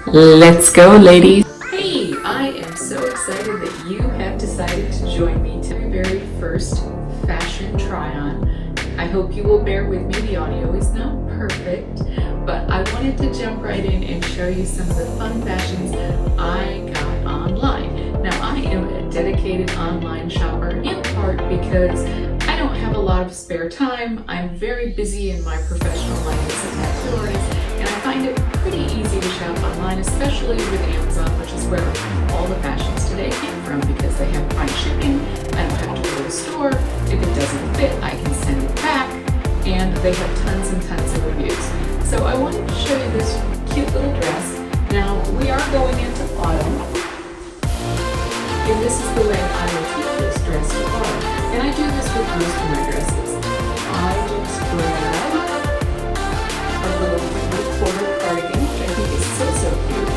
Let's go, ladies. Hey, I am so excited that you have decided to join me to my very first fashion try-on. I hope you will bear with me. The audio is not perfect, but I wanted to jump right in and show you some of the fun fashions I got online. Now, I am a dedicated online shopper in part because I don't have a lot of spare time. I'm very busy in my professional life as a tattoo artist, and I find it pretty easy to shop online, especially with Amazon, which is where all the fashions today came from because they have fine shipping. I don't have to go to the store. If it doesn't fit, I can send it back, and they have tons and tons of reviews. So I wanted to show you this cute little dress. Now, we are going into autumn, and this is the way I will keep this dress for autumn. And I do this with most of my dresses. I just grab a little 3/4 cardigan, which I think is so cute,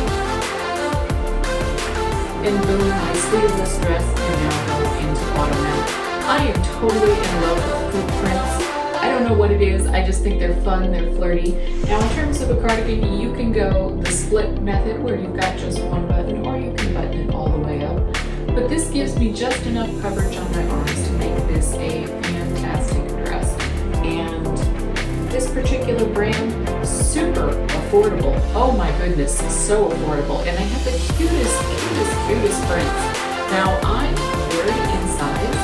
and boom, my sleeveless dress can now go into autumn. Now, I am totally in love with hoop prints. I don't know what it is, I just think they're fun, they're flirty. Now, in terms of a cardigan, you can go the split method where you've got just one button, or you can button it all the way up. But this gives me just enough coverage on my arms to make this a fantastic dress. And this particular brand, super affordable. Oh my goodness, so affordable. And they have the cutest prints. Now, I'm very in size.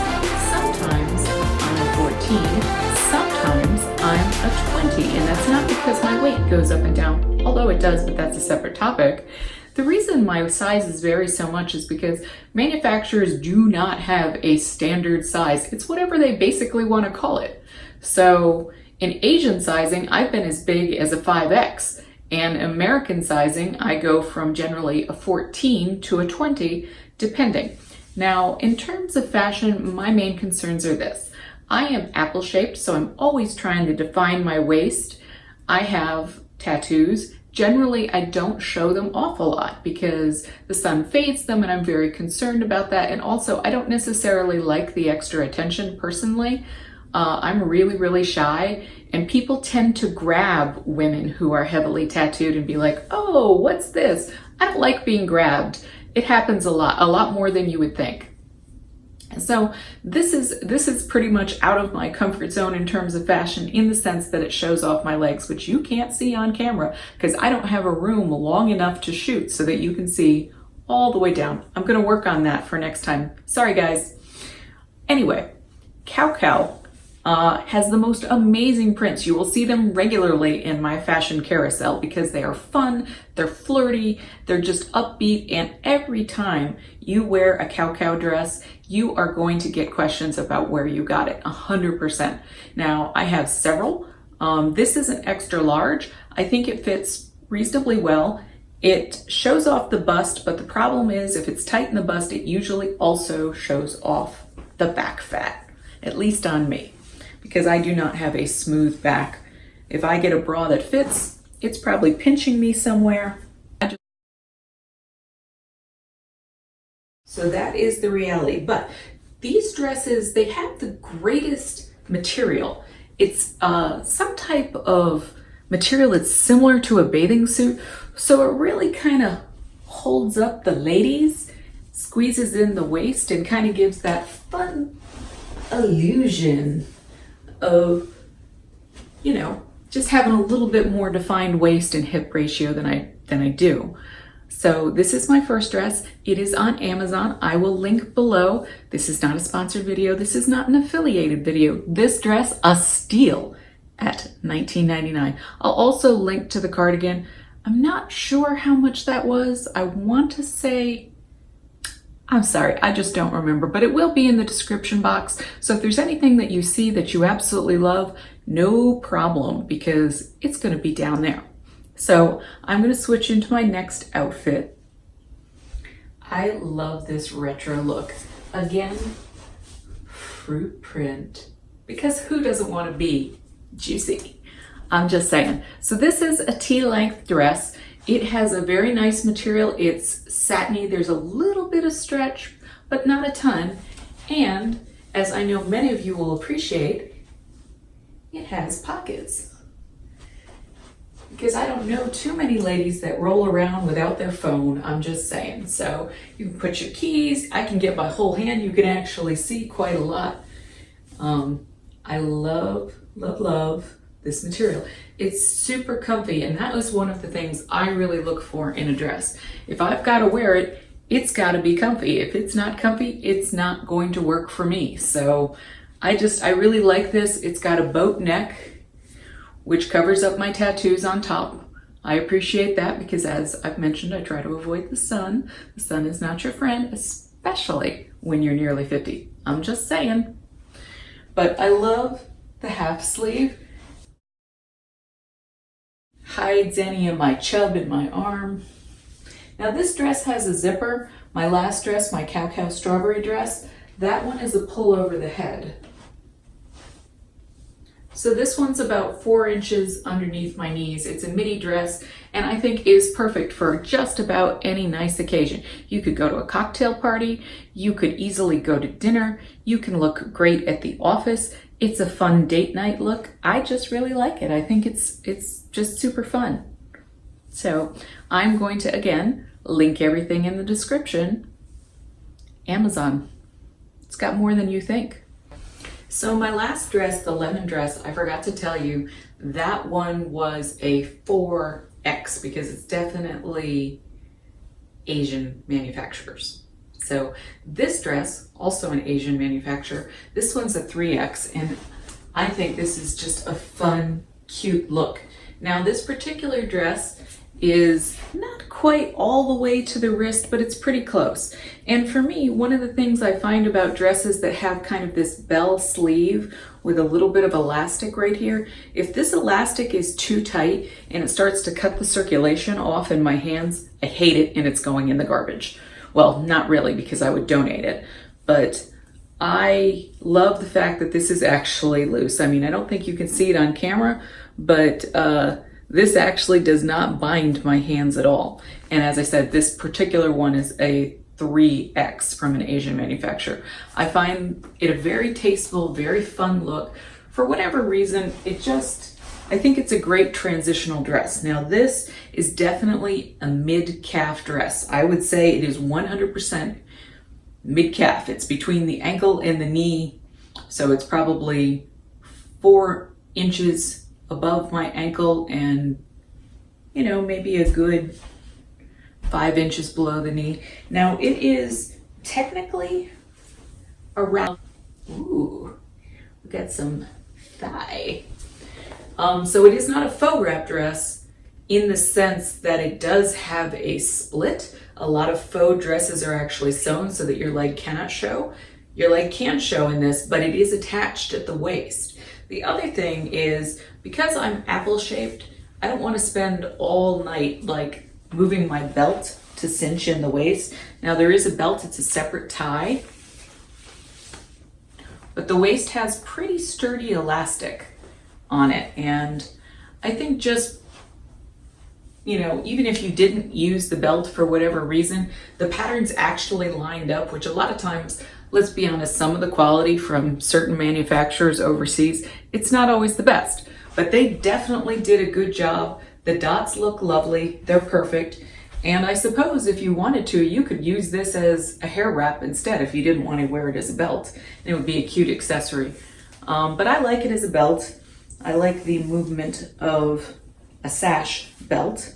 Sometimes I'm a 14, sometimes I'm a 20. And that's not because my weight goes up and down, although it does, but that's a separate topic. The reason my sizes vary so much is because manufacturers do not have a standard size. It's whatever they basically want to call it. So in Asian sizing, I've been as big as a 5X. And American sizing, I go from generally a 14 to a 20, depending. Now, in terms of fashion, my main concerns are this. I am apple-shaped, so I'm always trying to define my waist. I have tattoos. Generally, I don't show them off a lot because the sun fades them, and I'm very concerned about that. And also, I don't necessarily like the extra attention personally. I'm really shy, and people tend to grab women who are heavily tattooed and be like, oh, what's this? I don't like being grabbed. It happens a lot more than you would think. So this is pretty much out of my comfort zone in terms of fashion, in the sense that it shows off my legs, which you can't see on camera because I don't have a room long enough to shoot so that you can see all the way down. I'm going to work on that for next time. Sorry, guys. Anyway, CowCow has the most amazing prints. You will see them regularly in my fashion carousel because they are fun, they're flirty, they're just upbeat, and every time you wear a CowCow dress, you are going to get questions about where you got it, 100%. Now, I have several. This is an extra large. I think it fits reasonably well. It shows off the bust, but the problem is if it's tight in the bust, it usually also shows off the back fat, at least on me, because I do not have a smooth back. If I get a bra that fits, it's probably pinching me somewhere. So that is the reality. But these dresses, they have the greatest material. It's some type of material that's similar to a bathing suit. So it really kind of holds up the ladies, squeezes in the waist, and kind of gives that fun illusion of, you know, just having a little bit more defined waist and hip ratio than I do. So this is my first dress. It is on Amazon. I will link below. This is not a sponsored video. This is not an affiliated video. This dress, a steal at $19.99. I'll also link to the cardigan. I'm not sure how much that was. I want to say, I'm sorry, I just don't remember, but it will be in the description box. So if there's anything that you see that you absolutely love, no problem, because it's going to be down there. So I'm going to switch into my next outfit. I love this retro look. Again, fruit print, because who doesn't want to be juicy? I'm just saying. So this is a T-length dress. It has a very nice material. It's satiny. There's a little bit of stretch, but not a ton. And as I know many of you will appreciate, it has pockets. because I don't know too many ladies that roll around without their phone. I'm just saying. So you can put your keys. I can get my whole hand. You can actually see quite a lot. I love, love, love this material. It's super comfy, and that was one of the things I really look for in a dress. If I've got to wear it, it's got to be comfy. If it's not comfy, it's not going to work for me. So I really like this. It's got a boat neck, which covers up my tattoos on top. I appreciate that because, as I've mentioned, I try to avoid the sun. The sun is not your friend, especially when you're nearly 50. I'm just saying. But I love the half sleeve. Hides any of my chub in my arm. Now this dress has a zipper. My last dress, my CowCow strawberry dress, that one is a pull over the head. So this one's about 4 inches underneath my knees. It's a midi dress, and I think is perfect for just about any nice occasion. You could go to a cocktail party, you could easily go to dinner, you can look great at the office. It's a fun date night look. I just really like it. I think it's just super fun. So I'm going to, again, link everything in the description. Amazon. It's got more than you think. So my last dress, the lemon dress, I forgot to tell you, that one was a 4X because it's definitely Asian manufacturers. So this dress, also an Asian manufacturer, this one's a 3X, and I think this is just a fun, cute look. Now this particular dress is not quite all the way to the wrist, but it's pretty close. And for me, one of the things I find about dresses that have kind of this bell sleeve with a little bit of elastic right here, if this elastic is too tight and it starts to cut the circulation off in my hands, I hate it and it's going in the garbage. Well, not really, because I would donate it, but I love the fact that this is actually loose. I mean, I don't think you can see it on camera, but this actually does not bind my hands at all. And as I said, this particular one is a 3X from an Asian manufacturer. I find it a very tasteful, very fun look. For whatever reason, I think it's a great transitional dress. Now this is definitely a mid-calf dress. I would say it is 100% mid-calf. It's between the ankle and the knee, so it's probably 4 inches above my ankle and, you know, maybe a good 5 inches below the knee. Now it is technically around, ooh, we got some thigh. So it is not a faux wrap dress in the sense that it does have a split. A lot of faux dresses are actually sewn so that your leg cannot show. Your leg can show in this, but it is attached at the waist. The other thing is, because I'm apple shaped, I don't want to spend all night like moving my belt to cinch in the waist. Now there is a belt, it's a separate tie, but the waist has pretty sturdy elastic on it. And I think just, you know, even if you didn't use the belt for whatever reason, the pattern's actually lined up, which a lot of times, let's be honest, some of the quality from certain manufacturers overseas, it's not always the best, but they definitely did a good job. The dots look lovely, they're perfect. And I suppose if you wanted to, you could use this as a hair wrap instead if you didn't want to wear it as a belt. And it would be a cute accessory. But I like it as a belt. I like the movement of a sash belt,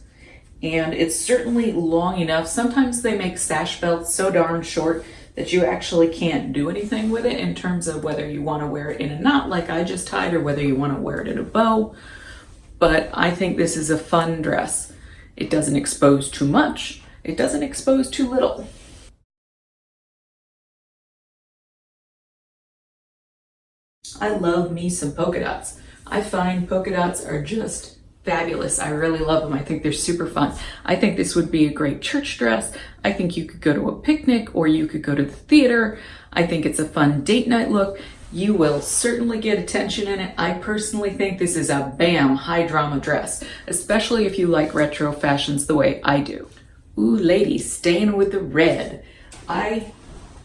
and it's certainly long enough. Sometimes they make sash belts so darn short that you actually can't do anything with it in terms of whether you want to wear it in a knot like I just tied or whether you want to wear it in a bow. But I think this is a fun dress. It doesn't expose too much. It doesn't expose too little. I love me some polka dots. I find polka dots are just fabulous. I really love them. I think they're super fun. I think this would be a great church dress. I think you could go to a picnic or you could go to the theater. I think it's a fun date night look. You will certainly get attention in it. I personally think this is a bam high drama dress, especially if you like retro fashions the way I do. Ooh, ladies, staying with the red. I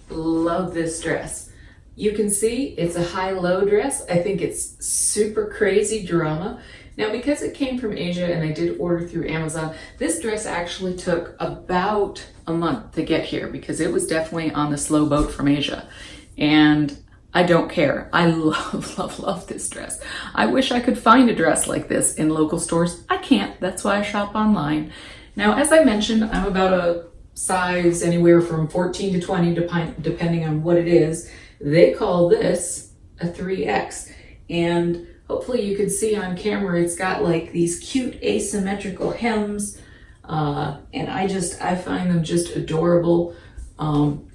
love this dress. You can see it's a high-low dress. I think it's super crazy drama. Now, because it came from Asia and I did order through Amazon, this dress actually took about a month to get here because it was definitely on the slow boat from Asia. And I don't care. I love, love, love this dress. I wish I could find a dress like this in local stores. I can't. That's why I shop online. Now, as I mentioned, I'm about a size anywhere from 14 to 20, depending on what it is. They call this a 3X. And hopefully you can see on camera, it's got like these cute asymmetrical hems. And I find them just adorable. I'm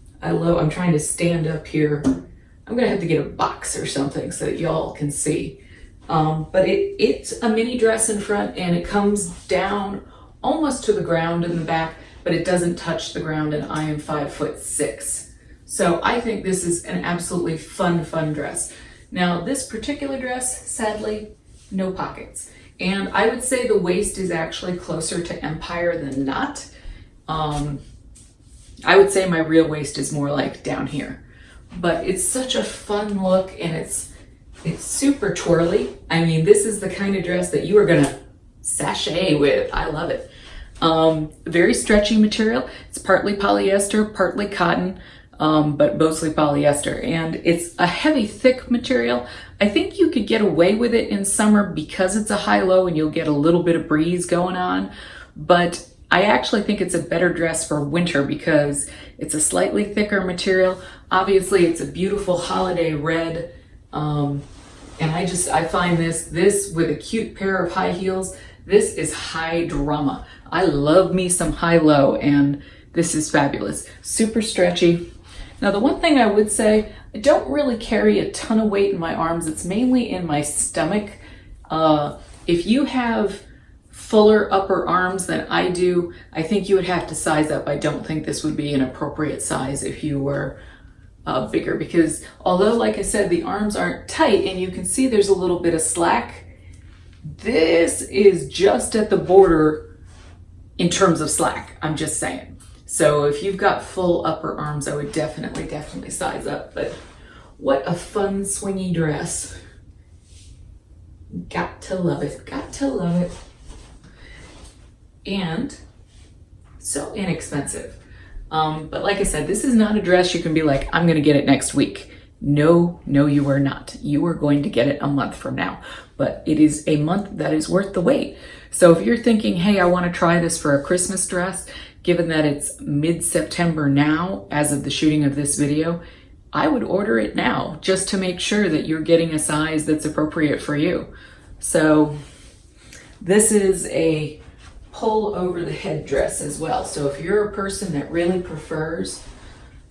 trying to stand up here. I'm gonna have to get a box or something so that y'all can see. But it's a mini dress in front and it comes down almost to the ground in the back, but it doesn't touch the ground, and I am 5'6". So I think this is an absolutely fun dress. Now, this particular dress, sadly, no pockets. And I would say the waist is actually closer to Empire than not. I would say my real waist is more like down here. But it's such a fun look, and it's super twirly. I mean, this is the kind of dress that you are gonna sashay with. I love it. Very stretchy material. It's partly polyester, partly cotton, but mostly polyester. And it's a heavy, thick material. I think you could get away with it in summer because it's a high-low and you'll get a little bit of breeze going on. But I actually think it's a better dress for winter because it's a slightly thicker material. Obviously, it's a beautiful holiday red. And I find this with a cute pair of high heels, this is high drama. I love me some high-low, and this is fabulous. Super stretchy. Now, the one thing I would say, I don't really carry a ton of weight in my arms. It's mainly in my stomach. If you have fuller upper arms than I do, I think you would have to size up. I don't think this would be an appropriate size if you were bigger, because although, like I said, the arms aren't tight and you can see there's a little bit of slack, this is just at the border in terms of slack. I'm just saying. So if you've got full upper arms, I would definitely size up. But what a fun swingy dress. Got to love it. Got to love it. And so inexpensive. But like I said, this is not a dress you can be like, I'm gonna get it next week. No, you are not. You are going to get it a month from now. But it is a month that is worth the wait. So if you're thinking, hey, I want to try this for a Christmas dress, given that it's mid-September now, as of the shooting of this video, I would order it now just to make sure that you're getting a size that's appropriate for you. So this is a pull over the head dress as well. So if you're a person that really prefers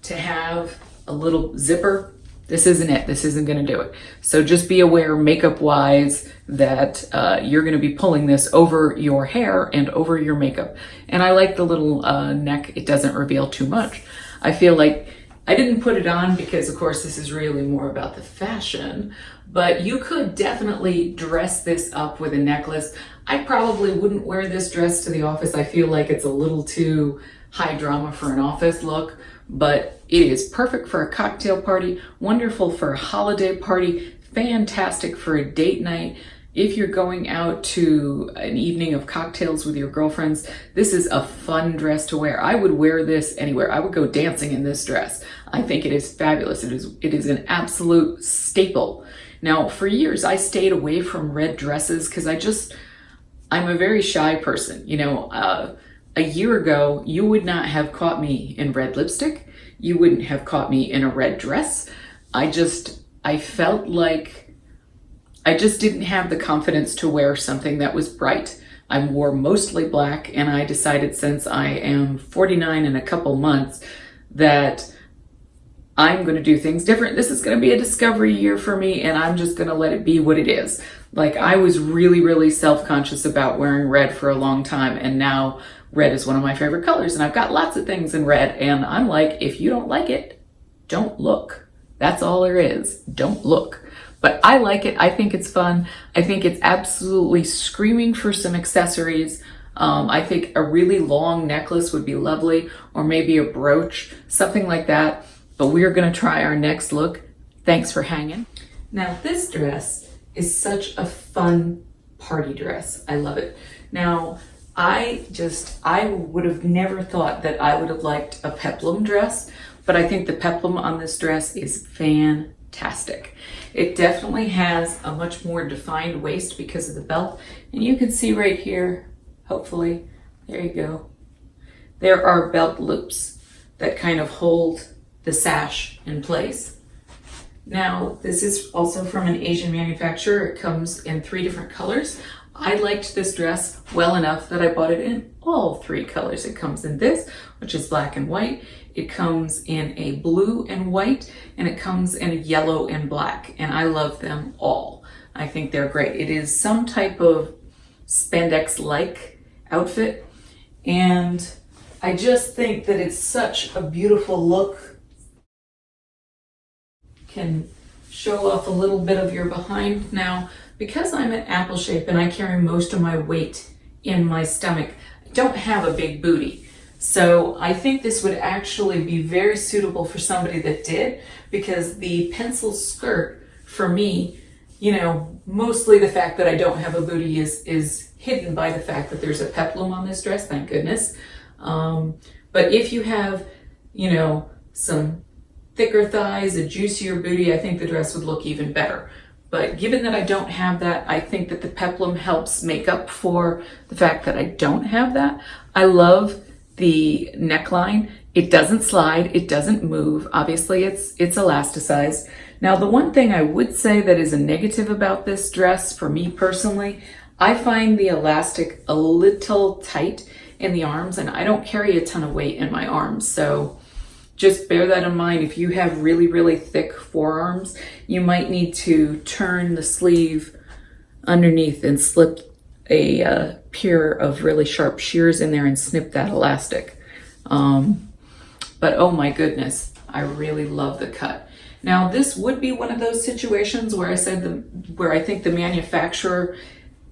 to have a little zipper, this isn't it. This isn't going to do it. So just be aware, makeup wise, that you're going to be pulling this over your hair and over your makeup. And I like the little neck. It doesn't reveal too much. I feel like I didn't put it on because, of course, this is really more about the fashion, but you could definitely dress this up with a necklace. I probably wouldn't wear this dress to the office. I feel like it's a little too high drama for an office look, but it is perfect for a cocktail party, wonderful for a holiday party, fantastic for a date night. If you're going out to an evening of cocktails with your girlfriends, this is a fun dress to wear. I would wear this anywhere. I would go dancing in this dress. I think it is fabulous. It is an absolute staple. Now, for years, I stayed away from red dresses because I'm a very shy person. You know, a year ago, you would not have caught me in red lipstick. You wouldn't have caught me in a red dress. I felt like I just didn't have the confidence to wear something that was bright. I wore mostly black, and I decided, since I am 49 in a couple months, that I'm going to do things different. This is going to be a discovery year for me, and I'm just going to let it be what it is. Like, I was really self-conscious about wearing red for a long time, and now red is one of my favorite colors, and I've got lots of things in red, and I'm like, if you don't like it, don't look. That's all there is. Don't look. But I like it. I think it's fun. I think it's absolutely screaming for some accessories. I think a really long necklace would be lovely, or maybe a brooch, something like that. But we're going to try our next look. Thanks for hanging. Now, this dress is such a fun party dress. I love it. Now, I would have never thought that I would have liked a peplum dress, but I think the peplum on this dress is fantastic. It definitely has a much more defined waist because of the belt. And you can see right here, hopefully, there you go. There are belt loops that kind of hold the sash in place. Now, this is also from an Asian manufacturer. It comes in 3 different colors. I liked this dress well enough that I bought it in all 3 colors. It comes in this, which is black and white. It comes in a blue and white, and it comes in a yellow and black. And I love them all. I think they're great. It is some type of spandex-like outfit. And I just think that it's such a beautiful look. Can show off a little bit of your behind. Now, because I'm an apple shape and I carry most of my weight in my stomach, I don't have a big booty. So I think this would actually be very suitable for somebody that did, because the pencil skirt for me, you know, mostly the fact that I don't have a booty is hidden by the fact that there's a peplum on this dress, thank goodness. But if you have, you know, some thicker thighs, a juicier booty, I think the dress would look even better. But given that I don't have that, I think that the peplum helps make up for the fact that I don't have that. I love the neckline. It doesn't slide, it doesn't move. Obviously it's elasticized. Now, the one thing I would say that is a negative about this dress for me personally, I find the elastic a little tight in the arms, and I don't carry a ton of weight in my arms. So just bear that in mind. If you have really, really thick forearms, you might need to turn the sleeve underneath and slip a pair of really sharp shears in there and snip that elastic. But oh my goodness, I really love the cut. Now, this would be one of those situations where where I think the manufacturer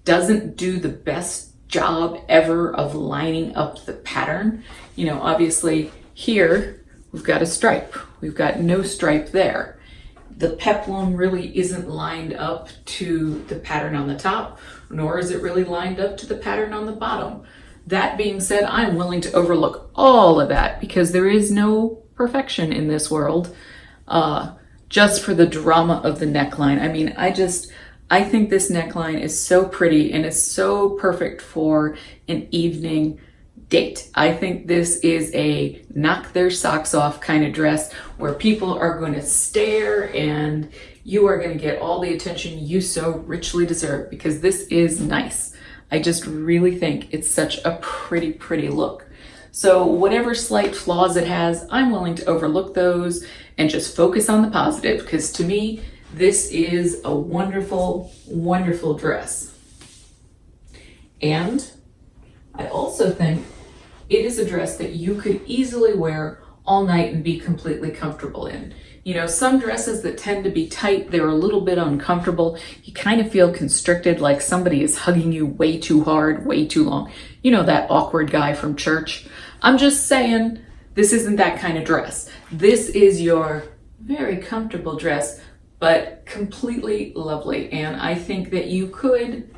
doesn't do the best job ever of lining up the pattern. You know, obviously here we've got a stripe. We've got no stripe there. The peplum really isn't lined up to the pattern on the top, nor is it really lined up to the pattern on the bottom. That being said, I'm willing to overlook all of that because there is no perfection in this world, just for the drama of the neckline. I mean, I think this neckline is so pretty and is so perfect for an evening date. I think this is a knock their socks off kind of dress where people are going to stare and you are going to get all the attention you so richly deserve, because this is nice. I just really think it's such a pretty, pretty look. So whatever slight flaws it has, I'm willing to overlook those and just focus on the positive, because to me, this is a wonderful, wonderful dress. And I also think it is a dress that you could easily wear all night and be completely comfortable in. You know, some dresses that tend to be tight, they're a little bit uncomfortable. You kind of feel constricted, like somebody is hugging you way too hard, way too long. You know, that awkward guy from church. I'm just saying, this isn't that kind of dress. This is your very comfortable dress, but completely lovely. And I think that you could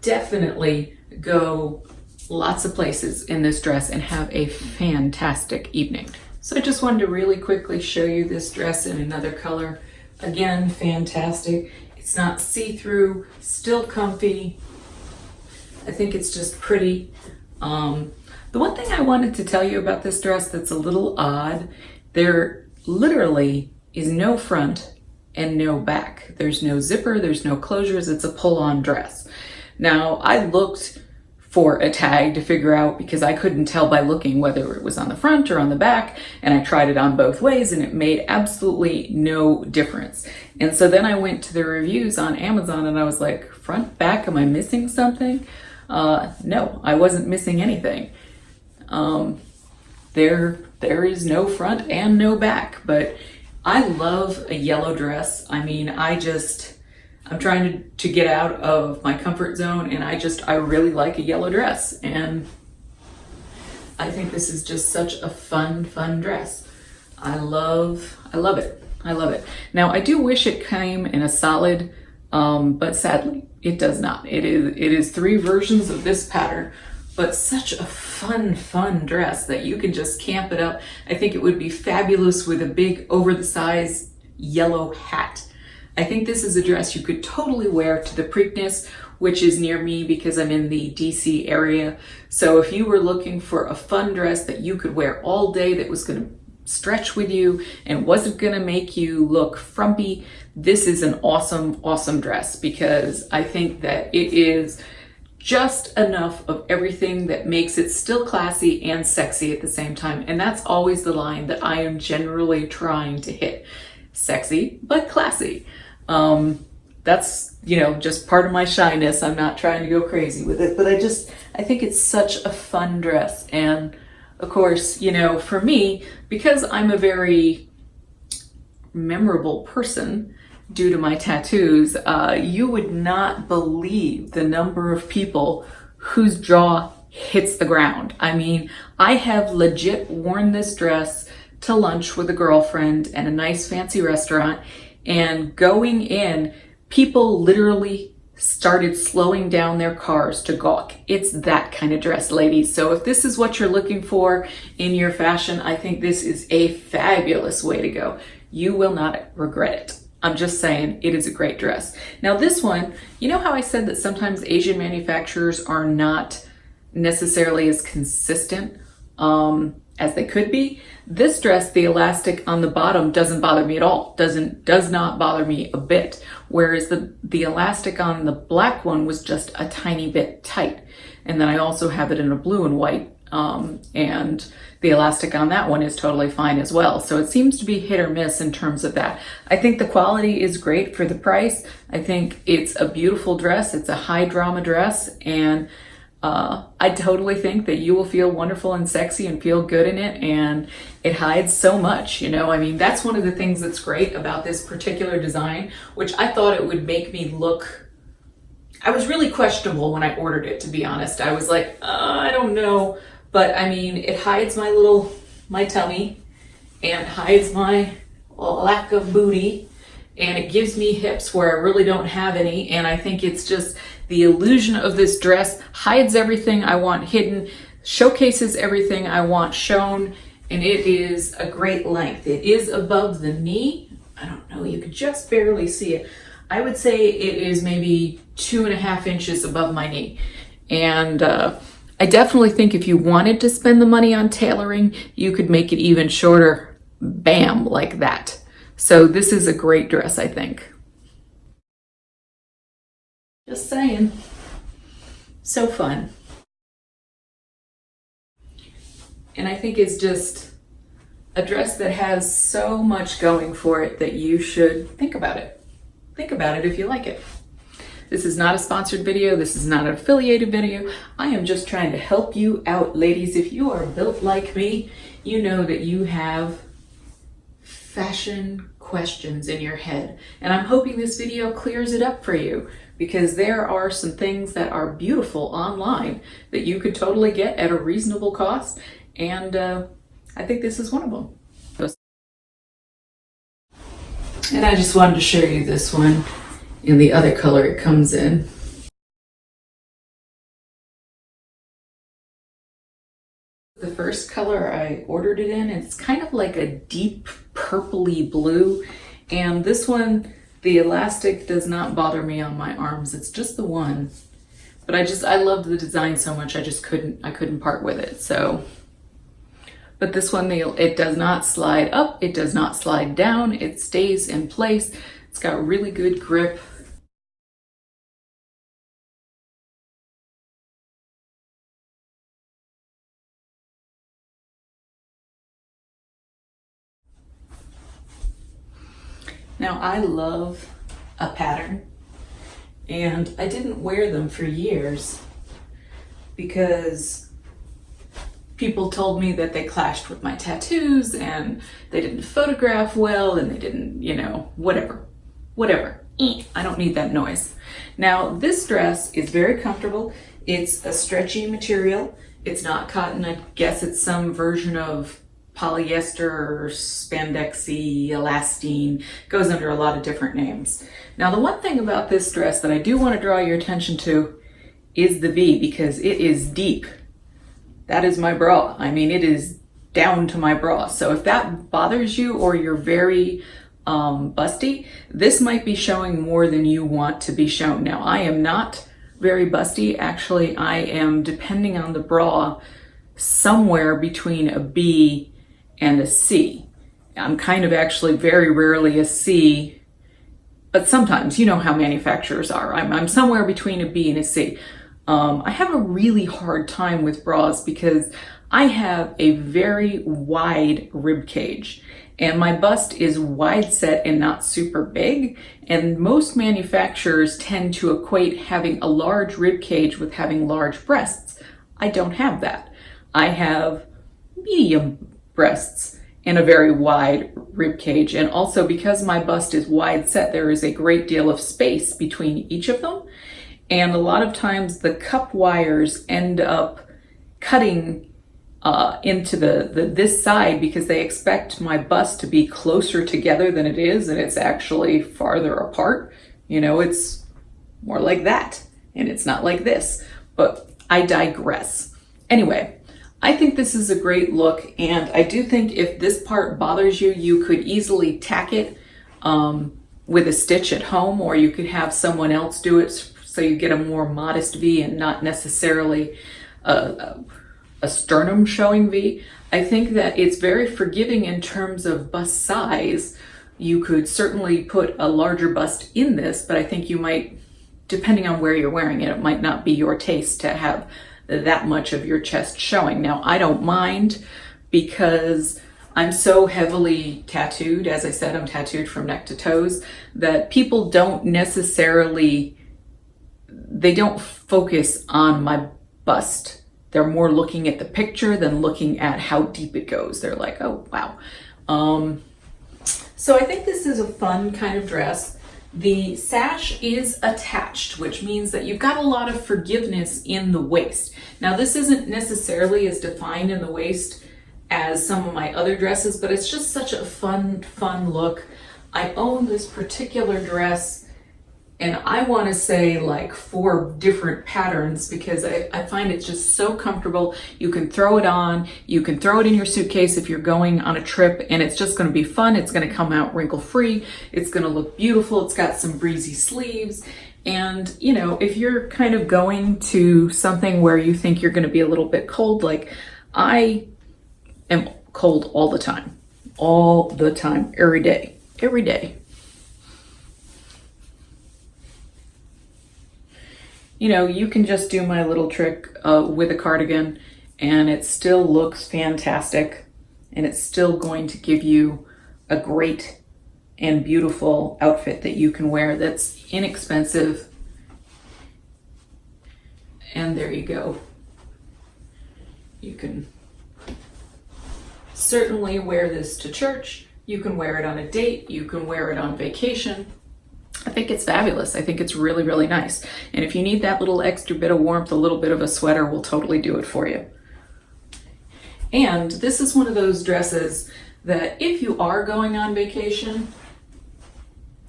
definitely go lots of places in this dress and have a fantastic evening. So I just wanted to really quickly show you this dress in another color. Again, fantastic. It's not see-through, still comfy. I think it's just pretty. The one thing I wanted to tell you about this dress that's a little odd, there literally is no front and no back. There's no zipper, there's no closures, it's a pull-on dress. Now, I looked for a tag to figure out, because I couldn't tell by looking whether it was on the front or on the back, and I tried it on both ways and it made absolutely no difference. And so then I went to the reviews on Amazon and I was like, front, back, am I missing something? No, I wasn't missing anything. There is no front and no back, but I love a yellow dress. I mean, I'm trying to get out of my comfort zone, and I really like a yellow dress, and I think this is just such a fun dress. I love it. I love it. Now, I do wish it came in a solid but sadly it does not. It is 3 versions of this pattern, but such a fun dress that you can just camp it up. I think it would be fabulous with a big over the size yellow hat. I think this is a dress you could totally wear to the Preakness, which is near me because I'm in the DC area. So if you were looking for a fun dress that you could wear all day, that was going to stretch with you and wasn't going to make you look frumpy, this is an awesome dress, because I think that it is just enough of everything that makes it still classy and sexy at the same time. And that's always the line that I am generally trying to hit. Sexy, but classy. That's, you know, just part of my shyness. I'm not trying to go crazy with it, but I think it's such a fun dress. And of course, you know, for me, because I'm a very memorable person due to my tattoos, you would not believe the number of people whose jaw hits the ground. I mean, I have legit worn this dress to lunch with a girlfriend at a nice fancy restaurant, and going in, people literally started slowing down their cars to gawk. It's that kind of dress, ladies. So if this is what you're looking for in your fashion, I think this is a fabulous way to go. You will not regret it. I'm just saying, it is a great dress. Now this one, you know how I said that sometimes Asian manufacturers are not necessarily as consistent as they could be? This dress, the elastic on the bottom doesn't bother me at all. Does not bother me a bit. Whereas the elastic on the black one was just a tiny bit tight. And then I also have it in a blue and white. And the elastic on that one is totally fine as well. So it seems to be hit or miss in terms of that. I think the quality is great for the price. I think it's a beautiful dress. It's a high drama dress, and I totally think that you will feel wonderful and sexy and feel good in it, and it hides so much, you know. I mean, that's one of the things that's great about this particular design, which I thought it would make me look, I was really questionable when I ordered it, to be honest. I was like, I don't know. But I mean, it hides my tummy, and hides my lack of booty, and it gives me hips where I really don't have any. And I think it's just the illusion of this dress hides everything I want hidden, showcases everything I want shown, and it is a great length. It is above the knee. I don't know, you could just barely see it. I would say it is maybe 2.5 inches above my knee. And I definitely think if you wanted to spend the money on tailoring, you could make it even shorter, bam, like that. So this is a great dress, I think. Just saying. So fun. And I think it's just a dress that has so much going for it that you should think about it. Think about it if you like it. This is not a sponsored video. This is not an affiliated video. I am just trying to help you out, ladies. If you are built like me, you know that you have fashion questions in your head. And I'm hoping this video clears it up for you, because there are some things that are beautiful online that you could totally get at a reasonable cost. And I think this is one of them. And I just wanted to show you this one in the other color it comes in. The first color I ordered it in, it's kind of like a deep purpley blue. And this one, the elastic does not bother me on my arms. It's just the one. But I loved the design so much, I couldn't part with it. So, but this one, it does not slide up, it does not slide down, it stays in place. It's got really good grip. Now, I love a pattern, and I didn't wear them for years because people told me that they clashed with my tattoos and they didn't photograph well and they didn't, you know, whatever. I don't need that noise. Now, this dress is very comfortable. It's a stretchy material. It's not cotton. I guess it's some version of polyester or spandexy, elastine, goes under a lot of different names. Now the one thing about this dress that I do want to draw your attention to is the V, because it is deep. That is my bra. I mean, it is down to my bra. So if that bothers you or you're very busty, this might be showing more than you want to be shown. Now I am not very busty. Actually, I am, depending on the bra, somewhere between a B and a C. I'm kind of actually very rarely a C, but sometimes, you know how manufacturers are. I'm somewhere between a B and a C. I have a really hard time with bras because I have a very wide rib cage and my bust is wide set and not super big. And most manufacturers tend to equate having a large rib cage with having large breasts. I don't have that. I have medium breasts and a very wide rib cage. And also because my bust is wide set, there is a great deal of space between each of them. And a lot of times the cup wires end up cutting into this side because they expect my bust to be closer together than it is, and it's actually farther apart. You know, it's more like that, and it's not like this. But I digress. Anyway, I think this is a great look, and I do think if this part bothers you, you could easily tack it with a stitch at home, or you could have someone else do it so you get a more modest V and not necessarily a sternum showing V. I think that it's very forgiving in terms of bust size. You could certainly put a larger bust in this, but I think you might, depending on where you're wearing it, it might not be your taste to have that much of your chest showing. Now, I don't mind because I'm so heavily tattooed. As I said, I'm tattooed from neck to toes, that people don't necessarily, they don't focus on my bust. They're more looking at the picture than looking at how deep it goes. They're like, oh, wow. So I think this is a fun kind of dress. The sash is attached, which means that you've got a lot of forgiveness in the waist. Now, this isn't necessarily as defined in the waist as some of my other dresses, but it's just such a fun look. I own this particular dress, and I want to say like 4 different patterns because I find it just so comfortable. You can throw it on, you can throw it in your suitcase if you're going on a trip, and it's just going to be fun. It's going to come out wrinkle free. It's going to look beautiful. It's got some breezy sleeves. And, you know, if you're kind of going to something where you think you're going to be a little bit cold, like I am cold all the time, every day. You know, you can just do my little trick with a cardigan and it still looks fantastic, and it's still going to give you a great and beautiful outfit that you can wear that's inexpensive. And there you go. You can certainly wear this to church. You can wear it on a date. You can wear it on vacation. I think it's fabulous. I think it's really, really nice. And if you need that little extra bit of warmth, a little bit of a sweater will totally do it for you. And this is one of those dresses that if you are going on vacation,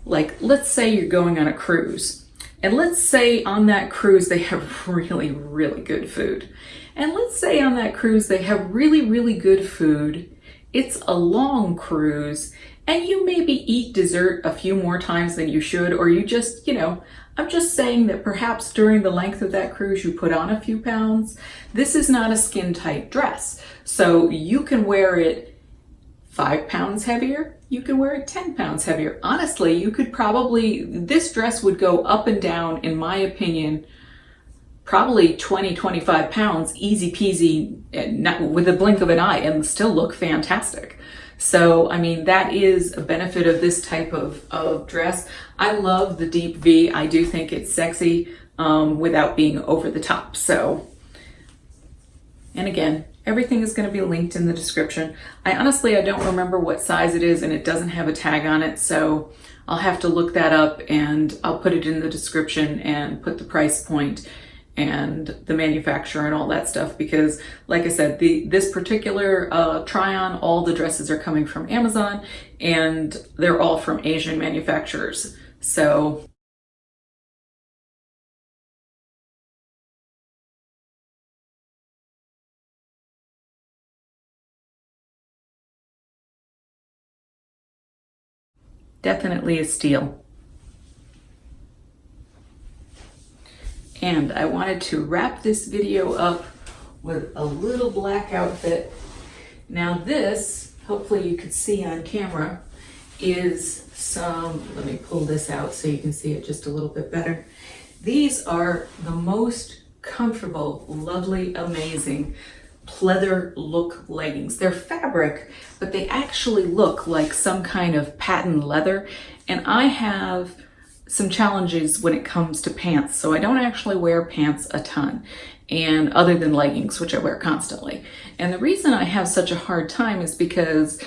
like let's say you're going on a cruise, and let's say on that cruise they have really, really good food. And let's say on that cruise they have really, really good food. It's a long cruise, and you maybe eat dessert a few more times than you should, or you just, you know, I'm just saying that perhaps during the length of that cruise you put on a few pounds. This is not a skin tight dress, so you can wear it 5 pounds heavier, you can wear it 10 pounds heavier. Honestly, you could probably, this dress would go up and down, in my opinion, probably 20, 25 pounds, easy peasy, not with a blink of an eye, and still look fantastic. So, I mean, that is a benefit of this type of dress. I love the deep V. I do think it's sexy without being over the top. So, and again, everything is going to be linked in the description. I don't remember what size it is, and it doesn't have a tag on it. So I'll have to look that up, and I'll put it in the description and put the price point and the manufacturer and all that stuff, because like I said, this particular try-on, all the dresses are coming from Amazon and they're all from Asian manufacturers. So definitely a steal. And I wanted to wrap this video up with a little black outfit. Now this, hopefully you could see on camera, is let me pull this out so you can see it just a little bit better. These are the most comfortable, lovely, amazing pleather look leggings. They're fabric, but they actually look like some kind of patent leather. And I have some challenges when it comes to pants. So I don't actually wear pants a ton, and other than leggings, which I wear constantly. And the reason I have such a hard time is because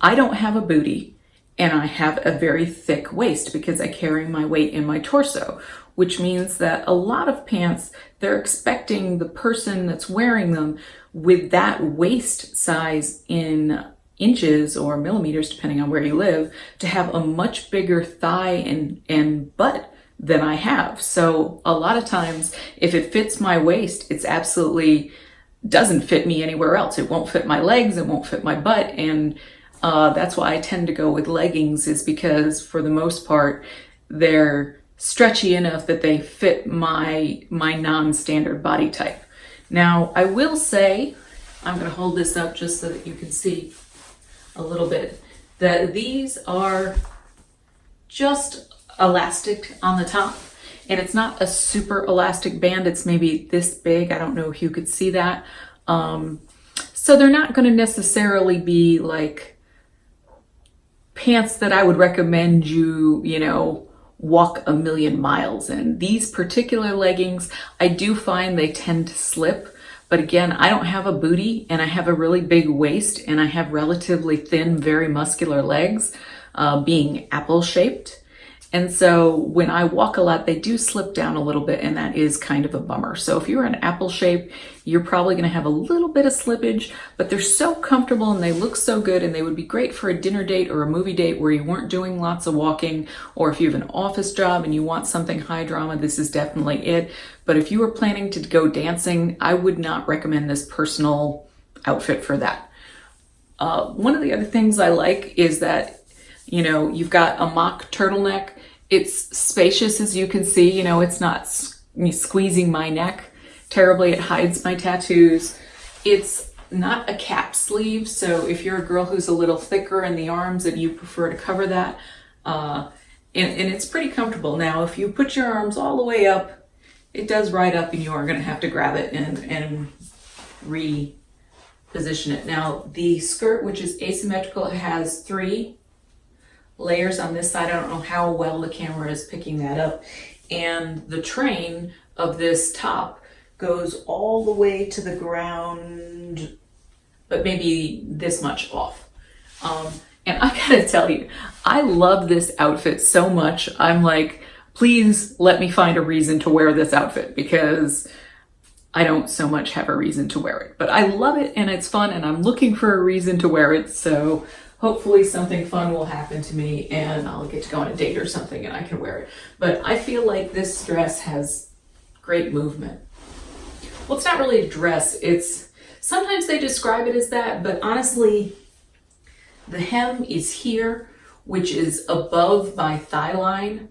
I don't have a booty and I have a very thick waist because I carry my weight in my torso, which means that a lot of pants, they're expecting the person that's wearing them with that waist size in inches or millimeters, depending on where you live, to have a much bigger thigh and butt than I have. So a lot of times, if it fits my waist, it's absolutely doesn't fit me anywhere else. It won't fit my legs, it won't fit my butt, and that's why I tend to go with leggings, is because for the most part, they're stretchy enough that they fit my non-standard body type. Now, I will say, I'm going to hold this up just so that you can see a little bit, that these are just elastic on the top, and it's not a super elastic band. It's maybe this big. I don't know if you could see that. So they're not going to necessarily be like pants that I would recommend you walk a million miles in. These particular leggings, I do find they tend to slip. But again, I don't have a booty and I have a really big waist and I have relatively thin, very muscular legs, being apple shaped. And so when I walk a lot, they do slip down a little bit, and that is kind of a bummer. So if you're an apple shape, you're probably going to have a little bit of slippage, but they're so comfortable and they look so good, and they would be great for a dinner date or a movie date where you weren't doing lots of walking, or if you have an office job and you want something high drama, this is definitely it. But if you were planning to go dancing, I would not recommend this personal outfit for that. One of the other things I like is that, you've got a mock turtleneck. It's spacious, as you can see. It's not squeezing my neck terribly. It hides my tattoos. It's not a cap sleeve, so if you're a girl who's a little thicker in the arms and you prefer to cover that, and it's pretty comfortable. Now, if you put your arms all the way up, it does ride up and you are going to have to grab it and reposition it. Now, the skirt, which is asymmetrical, it has 3 layers on this side. I don't know how well the camera is picking that up. And the train of this top goes all the way to the ground, but maybe this much off. And I gotta tell you, I love this outfit so much. I'm like, please let me find a reason to wear this outfit, because I don't so much have a reason to wear it. But I love it and it's fun, and I'm looking for a reason to wear it. So hopefully something fun will happen to me and I'll get to go on a date or something and I can wear it. But I feel like this dress has great movement. Well, it's not really a dress. Sometimes they describe it as that, but honestly, the hem is here, which is above my thigh line.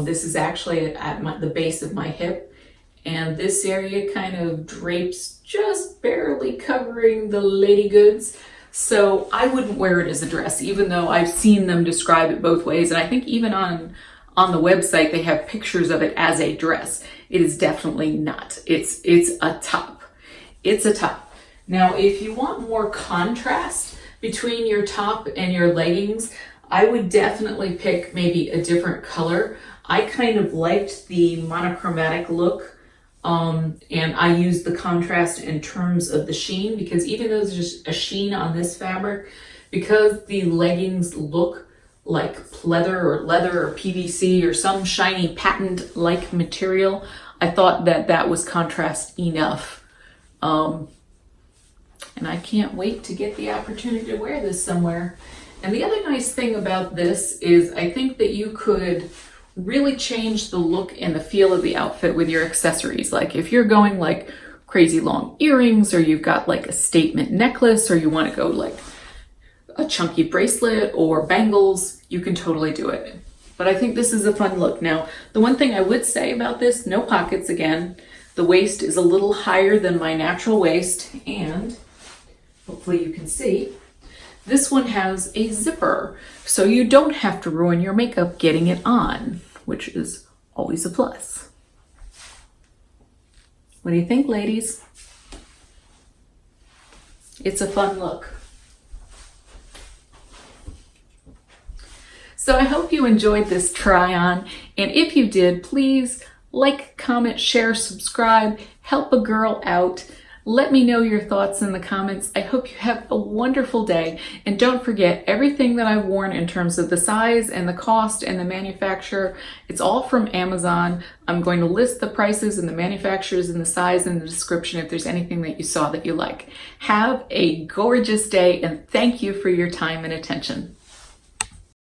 This is actually at the base of my hip. And this area kind of drapes just barely covering the lady goods. So I wouldn't wear it as a dress, even though I've seen them describe it both ways. And I think even on the website, they have pictures of it as a dress. It is definitely not. It's a top. It's a top. Now, if you want more contrast between your top and your leggings, I would definitely pick maybe a different color. I kind of liked the monochromatic look. And I use the contrast in terms of the sheen, because even though there's just a sheen on this fabric, because the leggings look like pleather or leather or PVC or some shiny patent-like material, I thought that that was contrast enough. And I can't wait to get the opportunity to wear this somewhere. And the other nice thing about this is I think that you could really change the look and the feel of the outfit with your accessories. Like if you're going like crazy long earrings, or you've got like a statement necklace, or you want to go like a chunky bracelet or bangles, you can totally do it. But I think this is a fun look. Now, the one thing I would say about this, no pockets again. The waist is a little higher than my natural waist, and hopefully you can see, this one has a zipper, so you don't have to ruin your makeup getting it on, which is always a plus. What do you think, ladies? It's a fun look. So I hope you enjoyed this try on, and if you did, please like, comment, share, subscribe, help a girl out. Let me know your thoughts in the comments. I hope you have a wonderful day. And don't forget, everything that I've worn in terms of the size and the cost and the manufacturer, it's all from Amazon. I'm going to list the prices and the manufacturers and the size in the description if there's anything that you saw that you like. Have a gorgeous day, and thank you for your time and attention.